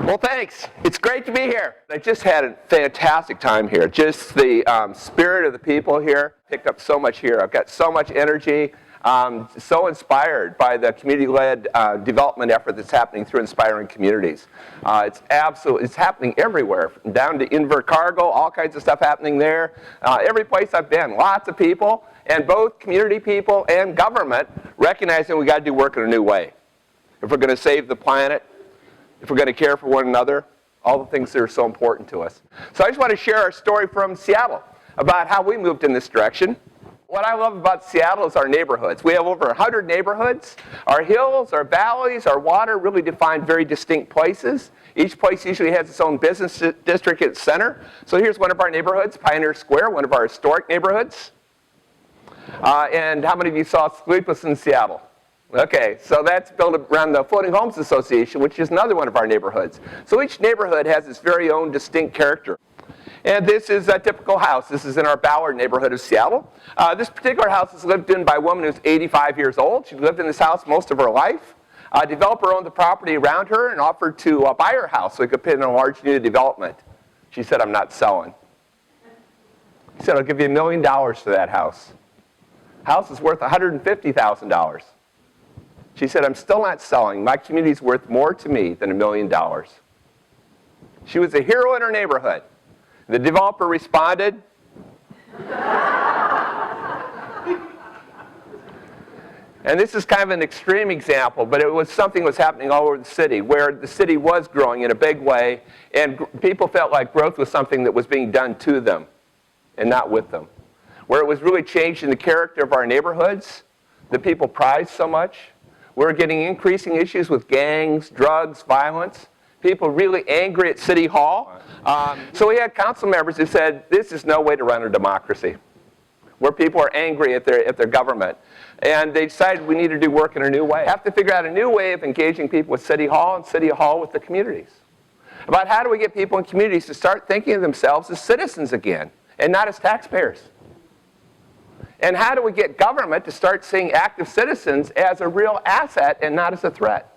Well, thanks. It's great to be here. I just had a fantastic time here. Just the spirit of the people here. Picked up so much here. I've got so much energy. So inspired by the community-led development effort that's happening through Inspiring Communities. It's happening everywhere, down to Invercargill, all kinds of stuff happening there. Every place I've been, lots of people, and both community people and government recognizing we got to do work in a new way. If we're going to save the planet, if we're going to care for one another, all the things that are so important to us. So I just want to share our story from Seattle about how we moved in this direction. What I love about Seattle is our neighborhoods. We have over 100 neighborhoods. Our hills, our valleys, our water really define very distinct places. Each place usually has its own business district at its center. So here's one of our neighborhoods, Pioneer Square, one of our historic neighborhoods. And how many of you saw Sleepless in Seattle? Okay, so that's built around the Floating Homes Association, which is another one of our neighborhoods. So each neighborhood has its very own distinct character. And this is a typical house. This is in our Ballard neighborhood of Seattle. This particular house is lived in by a woman who's 85 years old. She lived in this house most of her life. A developer owned the property around her and offered to buy her house so he could put in a large new development. She said, "I'm not selling." He said, "I'll give you $1 million for that house." House is worth $150,000. She said, "I'm still not selling. My community's worth more to me than $1 million." She was a hero in her neighborhood. The developer responded. And this is kind of an extreme example, but it was something that was happening all over the city, where the city was growing in a big way, and people felt like growth was something that was being done to them and not with them. Where it was really changing the character of our neighborhoods that people prized so much. We're getting increasing issues with gangs, drugs, violence. People really angry at City Hall. So we had council members who said, this is no way to run a democracy, where people are angry at their government. And they decided we need to do work in a new way. Have to figure out a new way of engaging people with City Hall and City Hall with the communities. About how do we get people in communities to start thinking of themselves as citizens again and not as taxpayers? And how do we get government to start seeing active citizens as a real asset and not as a threat?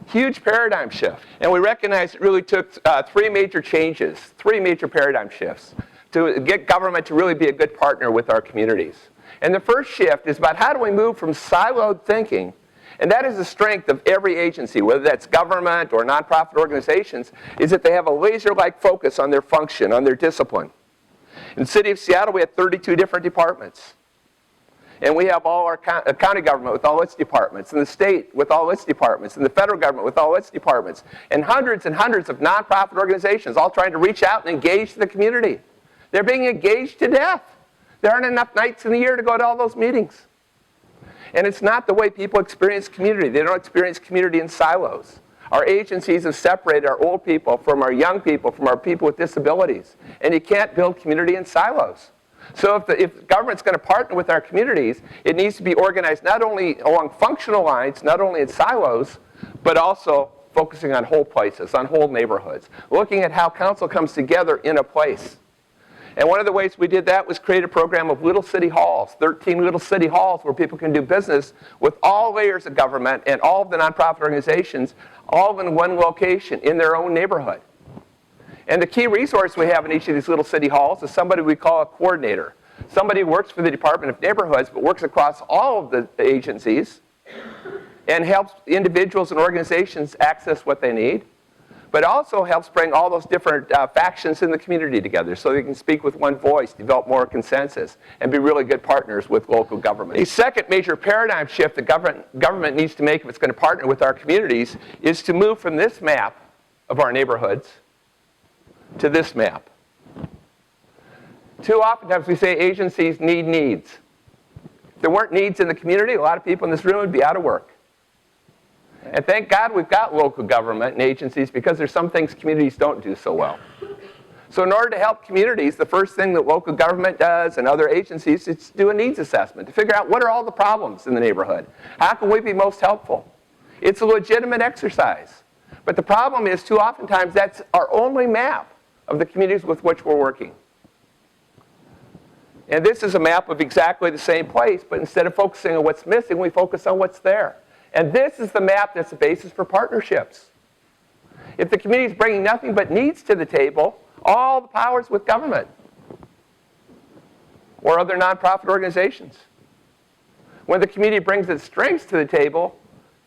Huge paradigm shift. And we recognize it really took three major changes, three major paradigm shifts to get government to really be a good partner with our communities. And the first shift is about how do we move from siloed thinking, and that is the strength of every agency, whether that's government or nonprofit organizations, is that they have a laser-like focus on their function, on their discipline. In the city of Seattle, we have 32 different departments. And we have all our county government with all its departments, and the state with all its departments, and the federal government with all its departments, and hundreds of nonprofit organizations all trying to reach out and engage the community. They're being engaged to death. There aren't enough nights in the year to go to all those meetings. And it's not the way people experience community. They don't experience community in silos. Our agencies have separated our old people from our young people, from our people with disabilities. And you can't build community in silos. So if government's going to partner with our communities, it needs to be organized not only along functional lines, not only in silos, but also focusing on whole places, on whole neighborhoods. Looking at how council comes together in a place. And one of the ways we did that was create a program of little city halls, 13 little city halls where people can do business with all layers of government and all of the nonprofit organizations, all in one location in their own neighborhood. And the key resource we have in each of these little city halls is somebody we call a coordinator. Somebody who works for the Department of Neighborhoods but works across all of the agencies and helps individuals and organizations access what they need, but also helps bring all those different factions in the community together so they can speak with one voice, develop more consensus, and be really good partners with local government. A second major paradigm shift that government needs to make if it's going to partner with our communities is to move from this map of our neighborhoods to this map. Too often times we say agencies need needs. If there weren't needs in the community, a lot of people in this room would be out of work. And thank God we've got local government and agencies because there's some things communities don't do so well. So in order to help communities, the first thing that local government does and other agencies is to do a needs assessment to figure out what are all the problems in the neighborhood. How can we be most helpful? It's a legitimate exercise. But the problem is too oftentimes that's our only map of the communities with which we're working. And this is a map of exactly the same place, but instead of focusing on what's missing, we focus on what's there. And this is the map that's the basis for partnerships. If the community is bringing nothing but needs to the table, all the power's with government or other nonprofit organizations. When the community brings its strengths to the table,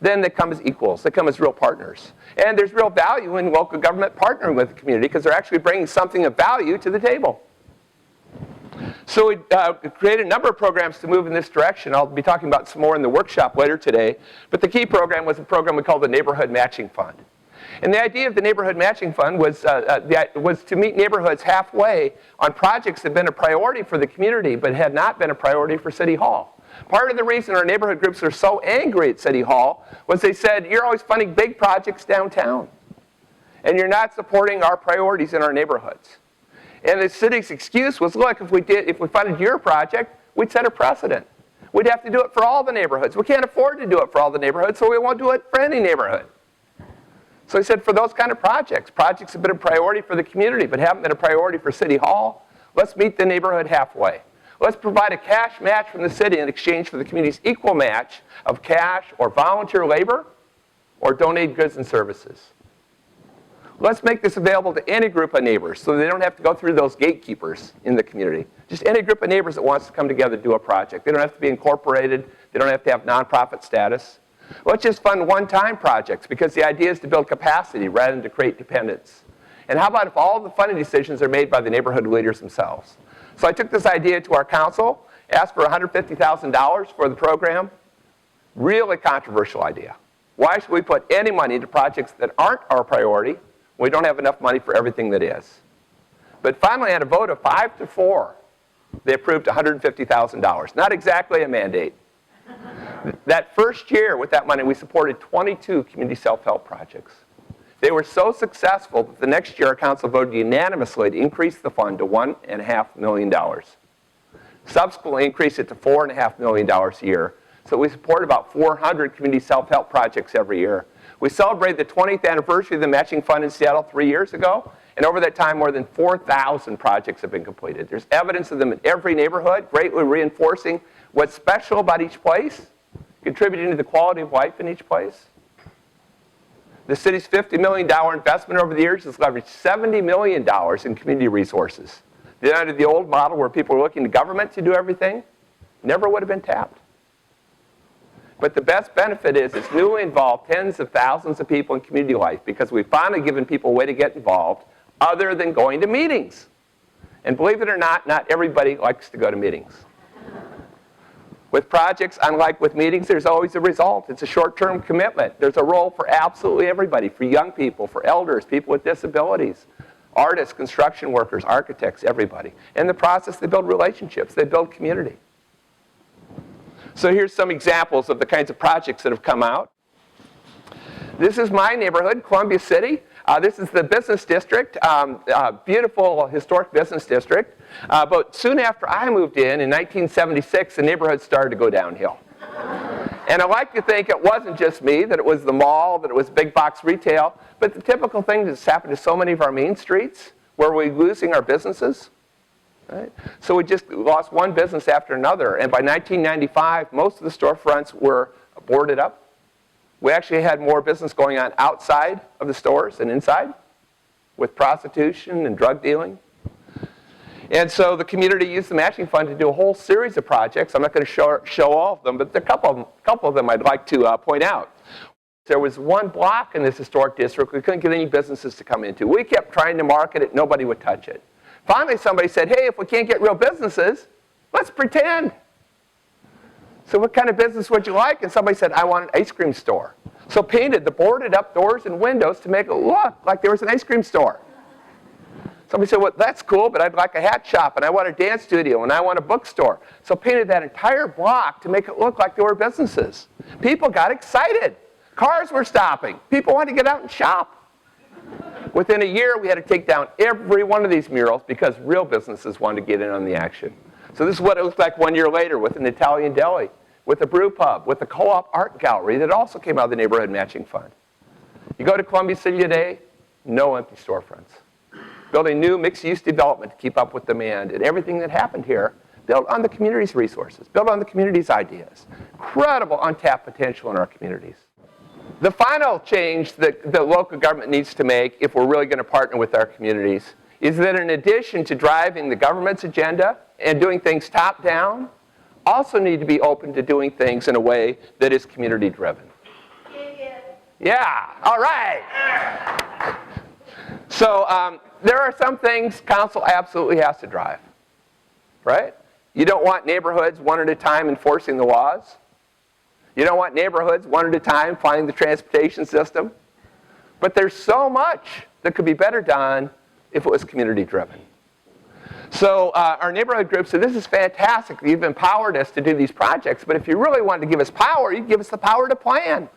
then they come as equals. They come as real partners. And there's real value in local government partnering with the community because they're actually bringing something of value to the table. So we created a number of programs to move in this direction. I'll be talking about some more in the workshop later today. But the key program was a program we called the Neighborhood Matching Fund. And the idea of the Neighborhood Matching Fund was to meet neighborhoods halfway on projects that had been a priority for the community but had not been a priority for City Hall. Part of the reason our neighborhood groups are so angry at City Hall was they said, you're always funding big projects downtown, and you're not supporting our priorities in our neighborhoods. And the city's excuse was, look, if we funded your project, we'd set a precedent. We'd have to do it for all the neighborhoods. We can't afford to do it for all the neighborhoods, so we won't do it for any neighborhood. So he said, for those kind of projects have been a priority for the community but haven't been a priority for City Hall, let's meet the neighborhood halfway. Let's provide a cash match from the city in exchange for the community's equal match of cash or volunteer labor or donated goods and services. Let's make this available to any group of neighbors so they don't have to go through those gatekeepers in the community. Just any group of neighbors that wants to come together to do a project. They don't have to be incorporated. They don't have to have nonprofit status. Let's just fund one-time projects because the idea is to build capacity rather than to create dependence. And how about if all the funding decisions are made by the neighborhood leaders themselves? So I took this idea to our council, asked for $150,000 for the program. Really controversial idea. Why should we put any money into projects that aren't our priority when we don't have enough money for everything that is? But finally, at a vote of 5-4, they approved $150,000. Not exactly a mandate. That first year with that money, we supported 22 community self-help projects. They were so successful that the next year our council voted unanimously to increase the fund to $1.5 million. Subsequently increased it to $4.5 million a year. So we support about 400 community self-help projects every year. We celebrated the 20th anniversary of the matching fund in Seattle 3 years ago. And over that time, more than 4,000 projects have been completed. There's evidence of them in every neighborhood, greatly reinforcing what's special about each place, contributing to the quality of life in each place. The city's $50 million investment over the years has leveraged $70 million in community resources. Under the old model where people were looking to government to do everything, never would have been tapped. But the best benefit is it's newly involved tens of thousands of people in community life because we've finally given people a way to get involved other than going to meetings. And believe it or not everybody likes to go to meetings. With projects, unlike with meetings, there's always a result. It's a short-term commitment. There's a role for absolutely everybody, for young people, for elders, people with disabilities, artists, construction workers, architects, everybody. In the process, they build relationships. They build community. So here's some examples of the kinds of projects that have come out. This is my neighborhood, Columbia City. This is the business district, beautiful historic business district. But soon after I moved in 1976, the neighborhood started to go downhill. And I like to think it wasn't just me, that it was the mall, that it was big box retail, but the typical thing that's happened to so many of our main streets, where we're losing our businesses. Right? So we just lost one business after another. And by 1995, most of the storefronts were boarded up. We actually had more business going on outside of the stores than inside, with prostitution and drug dealing. And so the community used the matching fund to do a whole series of projects. I'm not going to show all of them, but there are a couple of them I'd like to point out. There was one block in this historic district we couldn't get any businesses to come into. We kept trying to market it. Nobody would touch it. Finally, somebody said, hey, if we can't get real businesses, let's pretend. So what kind of business would you like? And somebody said, I want an ice cream store. So painted the boarded up doors and windows to make it look like there was an ice cream store. Somebody said, well, that's cool, but I'd like a hat shop, and I want a dance studio, and I want a bookstore. So painted that entire block to make it look like there were businesses. People got excited. Cars were stopping. People wanted to get out and shop. Within a year, we had to take down every one of these murals because real businesses wanted to get in on the action. So this is what it looked like 1 year later with an Italian deli, with a brew pub, with a co-op art gallery that also came out of the Neighborhood Matching Fund. You go to Columbia City today, no empty storefronts. Building new mixed-use development to keep up with demand, and everything that happened here built on the community's resources, built on the community's ideas. Incredible untapped potential in our communities. The final change that the local government needs to make if we're really going to partner with our communities is that in addition to driving the government's agenda and doing things top down, also need to be open to doing things in a way that is community driven. Yeah, all right. So there are some things council absolutely has to drive, right? You don't want neighborhoods one at a time enforcing the laws. You don't want neighborhoods one at a time finding the transportation system. But there's so much that could be better done if it was community driven. So our neighborhood group said, this is fantastic. You've empowered us to do these projects, but if you really wanted to give us power, you'd give us the power to plan.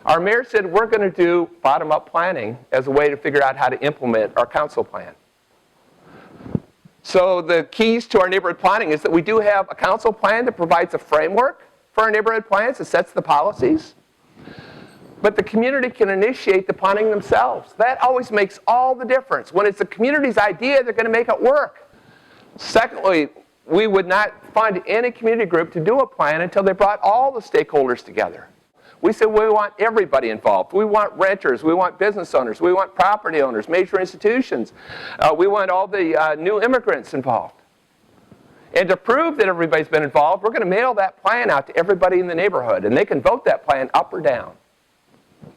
Our mayor said, we're going to do bottom-up planning as a way to figure out how to implement our council plan. So the keys to our neighborhood planning is that we do have a council plan that provides a framework for our neighborhood plans. It sets the policies. But the community can initiate the planning themselves. That always makes all the difference. When it's the community's idea, they're going to make it work. Secondly, we would not fund any community group to do a plan until they brought all the stakeholders together. We said we want everybody involved. We want renters. We want business owners. We want property owners, major institutions. We want all the new immigrants involved. And to prove that everybody's been involved, we're going to mail that plan out to everybody in the neighborhood, and they can vote that plan up or down.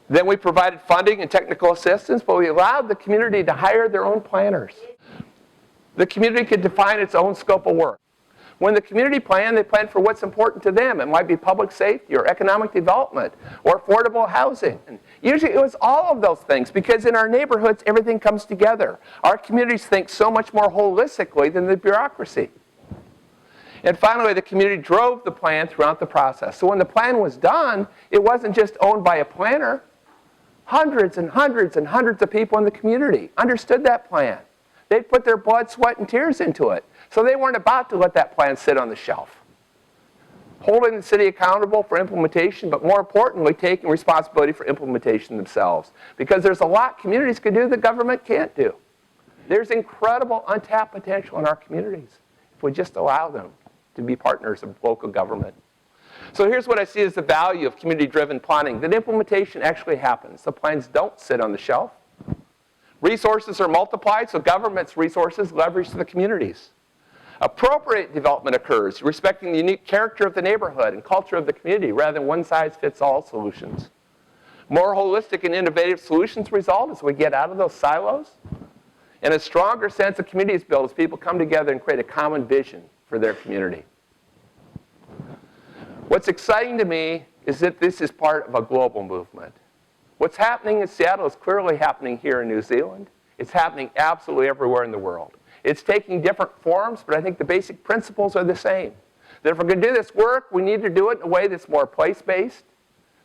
Then we provided funding and technical assistance, but we allowed the community to hire their own planners. The community could define its own scope of work. When the community plan, they plan for what's important to them. It might be public safety or economic development or affordable housing. And usually it was all of those things because in our neighborhoods, everything comes together. Our communities think so much more holistically than the bureaucracy. And finally, the community drove the plan throughout the process. So when the plan was done, it wasn't just owned by a planner. Hundreds and hundreds and hundreds of people in the community understood that plan. They'd put their blood, sweat, and tears into it. So they weren't about to let that plan sit on the shelf. Holding the city accountable for implementation, but more importantly, taking responsibility for implementation themselves. Because there's a lot communities can do that government can't do. There's incredible untapped potential in our communities if we just allow them to be partners of local government. So here's what I see as the value of community-driven planning, that implementation actually happens. The plans don't sit on the shelf. Resources are multiplied, so government's resources leverage to the communities. Appropriate development occurs, respecting the unique character of the neighborhood and culture of the community rather than one-size-fits-all solutions. More holistic and innovative solutions result as we get out of those silos. And a stronger sense of community is built as people come together and create a common vision for their community. What's exciting to me is that this is part of a global movement. What's happening in Seattle is clearly happening here in New Zealand. It's happening absolutely everywhere in the world. It's taking different forms, but I think the basic principles are the same. That if we're going to do this work, we need to do it in a way that's more place-based,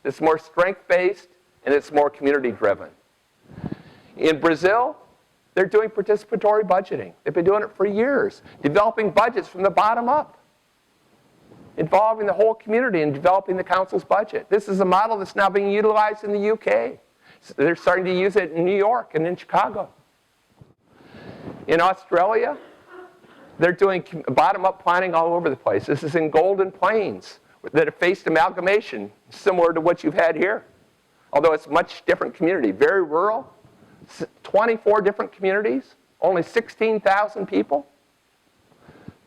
that's more strength-based, and it's more community-driven. In Brazil, they're doing participatory budgeting. They've been doing it for years, developing budgets from the bottom up, involving the whole community in developing the council's budget. This is a model that's now being utilized in the UK. They're starting to use it in New York and in Chicago. In Australia, they're doing bottom-up planning all over the place. This is in Golden Plains that have faced amalgamation, similar to what you've had here. Although it's a much different community, very rural, 24 different communities, only 16,000 people.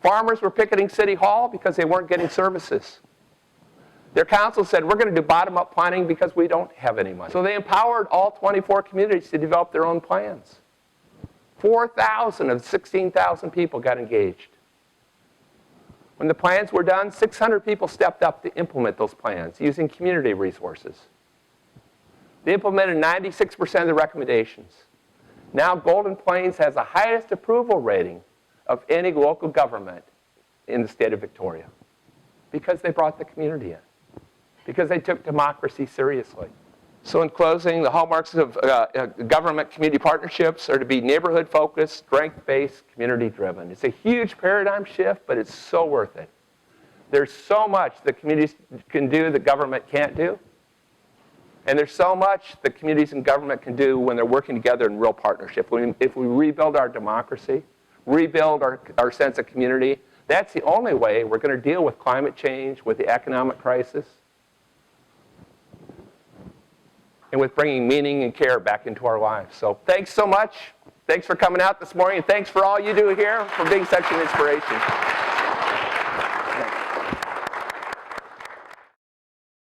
Farmers were picketing City Hall because they weren't getting services. Their council said, we're going to do bottom-up planning because we don't have any money. So they empowered all 24 communities to develop their own plans. 4,000 of 16,000 people got engaged. When the plans were done, 600 people stepped up to implement those plans using community resources. They implemented 96% of the recommendations. Now Golden Plains has the highest approval rating of any local government in the state of Victoria because they brought the community in, because they took democracy seriously. So in closing, the hallmarks of government-community partnerships are to be neighborhood-focused, strength-based, community-driven. It's a huge paradigm shift, but it's so worth it. There's so much that communities can do that government can't do. And there's so much that communities and government can do when they're working together in real partnership. If we rebuild our democracy, rebuild our sense of community, that's the only way we're going to deal with climate change, with the economic crisis. and with bringing meaning and care back into our lives. So thanks so much. Thanks for coming out this morning, and thanks for all you do here for being such an inspiration.